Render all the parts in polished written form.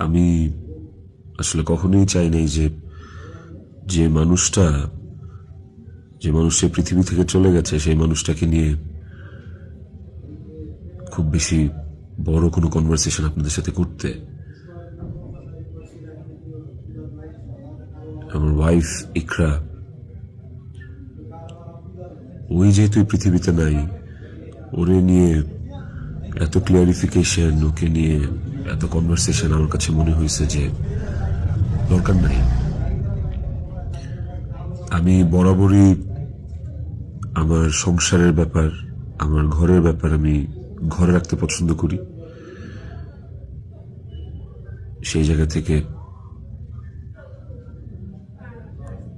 আমি আসলে কখনোই চাই নাই যে মানুষটা পৃথিবী থেকে চলে গেছে সেই মানুষটাকে নিয়ে খুব বেশি বড় কোনো কনভারসেশন আপনাদের সাথে করতে। আমার ওয়াইফ ইকরা, ওই যেহেতু পৃথিবীতে নাই, ওরে নিয়ে এত ক্লিয়ারিফিকেশন, ওকে নিয়ে এত কনভারসেশন আমার কাছে মনে হয়েছে যে দরকার নাই। আমি বরাবরই আমার সংসারের ব্যাপার, আমার ঘরের ব্যাপার আমি ঘরে রাখতে পছন্দ করি। সেই জায়গা থেকে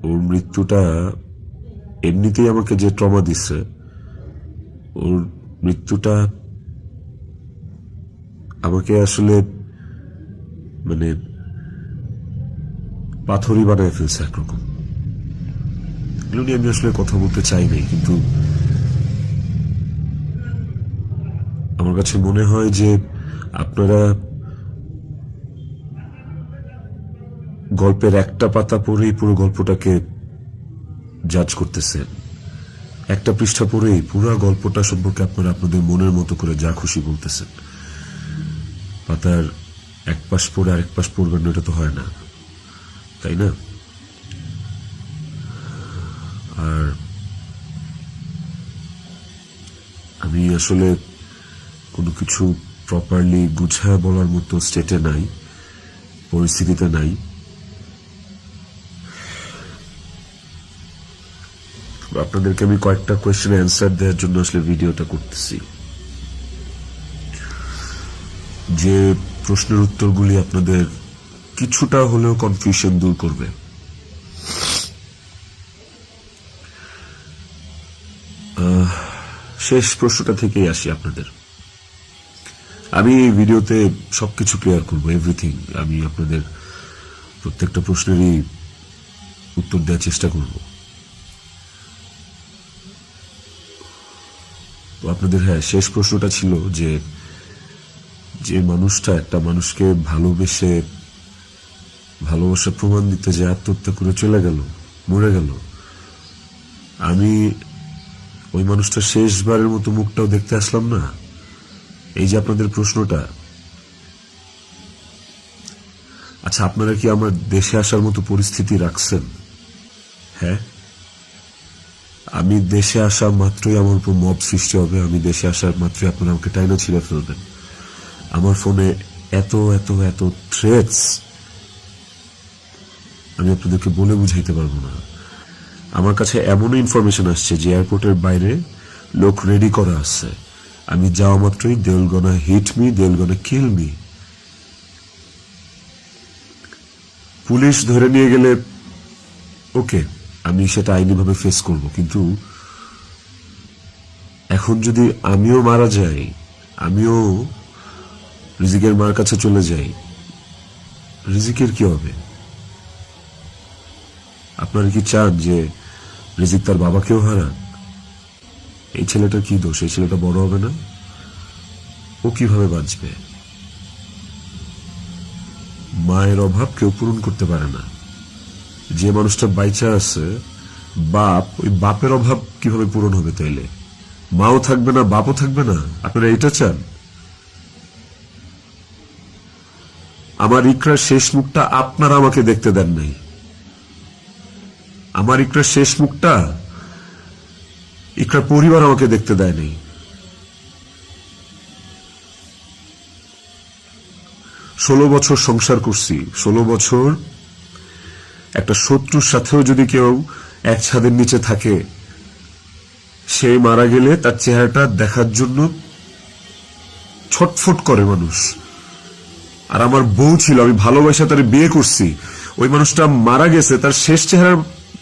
ওর মৃত্যুটা এমনিতেই আমাকে যে ট্রমা দিচ্ছে, ওর মৃত্যুটা আমাকে আসলে মানে পাথরই বানায় ফেলছে একরকম। এগুলো নিয়ে আমি আসলে কথা বলতে চাই নাই, কিন্তু আমার কাছে মনে হয় যে আপনারা গল্পের একটা পাতা পড়েই পুরো গল্পটাকে জাজ করতেছেন, একটা পৃষ্ঠা পড়েই পুরো গল্পটা সম্পর্কে আপনারা আপনাদের মনের মতো করে যা খুশি বলতেছেন। পাতার এক পাশ পড়ে আরেক পাশ পড়বেন, এটা তো হয় না, তাই না? আর আমি আসলে কোনো কিছু প্রপারলি গুছায় বলার মতো স্টেটে নাই, পরিস্থিতিতে নাই। আপনাদেরকে আমি কয়েকটা কোয়েশ্চেন অ্যান্সার দেওয়ার জন্য আসলে ভিডিওটা করতেছি, যে প্রশ্নের উত্তরগুলি আপনাদের কিছুটা হলেও কনফিউশন দূর করবে। শেষ প্রশ্নটা থেকেই আসি আপনাদের। আমি এই ভিডিওতে সবকিছু ক্লিয়ার করবো, এভরিথিং। আমি আপনাদের প্রত্যেকটা প্রশ্নেরই উত্তর দেওয়ার চেষ্টা করব। তো আপনাদের শেষ প্রশ্নটা ছিল যে মানুষটা একটা মানুষকে ভালোবাসার প্রমাণ দিতে যে আত্মহত্যা করে চলে গেল, মরে গেল, আমি ওই মানুষটা শেষবারের মতো মুখটাও দেখতে আসলাম না? এই যে আপনাদের প্রশ্নটা, আচ্ছা আপনারা কি আমার দেশে আসার মতো পরিস্থিতি রাখছেন? হ্যাঁ, আমি দেশে আসা মাত্রই আমার উপর মব সৃষ্টি হবে, আমি দেশে আসার মাত্রই আপনারা আমাকে টাইনা ছিঁড়ে ফেলবেন। আমার ফোনে এত এত এত থ্রেটস আমি আপনাদেরকে বলে বুঝাইতে পারবো না। আমার কাছে এমন ইনফরমেশন আসছে যে এয়ারপোর্টের বাইরে লোক রেডি করা আছে, আমি যাওয়া মাত্রই they will gonna hit me, they will gonna kill me. Police ধরে নিয়ে গেলে ওকে, আমি সেটা আইনিভাবে ফেস করব, কিন্তু এখন যদি আমিও মারা যাই, আমিও রিজিকের মার কাছে চলে যাই, রিজিকের কি হবে? আপনারা কি চান যে রিজিক তার বাবাকেও হারান? এই ছেলেটার কি দোষ? এই ছেলেটা বড় হবে না? ও কিভাবে বাঁচবে? মায়ের অভাব কেউ পূরণ করতে পারে না। যে মানুষটা বাইচা আছে, বাপ, ওই বাপের অভাব কিভাবে পূরণ হবে? তাইলে মাও থাকবে না, বাপও থাকবে না? আপনারা এটা চান? আমার ইকরার শেষ মুখটা আপনারা আমাকে দেখতে দেন নাই। আমার ইকরার শেষ মুখটা ইকরার পরিবার আমাকে দেখতে দেয় নাই। 16 বছর সংসার করছি, 16 বছর একটা শত্রুর সাথেও যদি কেউ এক ছাদের নিচে থাকে, সে মারা গেলে তার চেহারাটা দেখার জন্য ছটফট করে মানুষ। আর আমার বউ ছিল, আমি ভালোবাসা তার বিয়ে করছি, ওই মানুষটা মারা গেছে, তার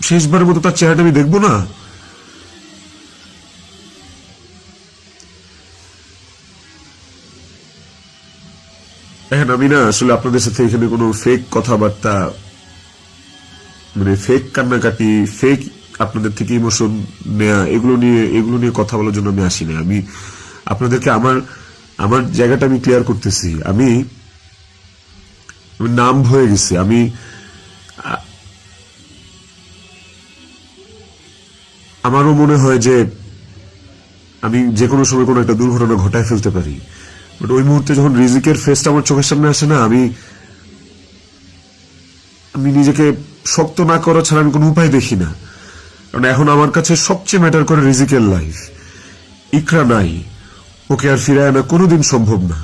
শেষবারের মতো তার চেহারাটা আমি দেখবো না? এখন আমি না আসলে আপনাদের সাথে এখানে কোনো ফেক কথাবার্তা, মানে ফেক কান্নাকাটি, ফেক আপনাদের থেকে ইমোশন নেয়া, এগুলো নিয়ে কথা বলার জন্য আমি আসি না। আমি আপনাদেরকে আমার জায়গাটা আমি ক্লিয়ার করতেছি। আমি আমি নাম হয়ে গেছি। আমারও মনে হয় যে আমি যে কোনো সময় কোনো একটা দুর্ঘটনা ঘটায় ফেলতে পারি, বাট ওই মুহূর্তে যখন রিজিকের ফেসটা আমার চোখের সামনে আসে না, আমি নিজেকে শক্ত না করা ছাড়া আমি কোনো উপায় দেখি না। কারণ এখন আমার কাছে সবচেয়ে ম্যাটার করে রিজিকের লাইফ। ইকরা নাই, ওকে আর ফিরায় আনা কোনোদিন সম্ভব না।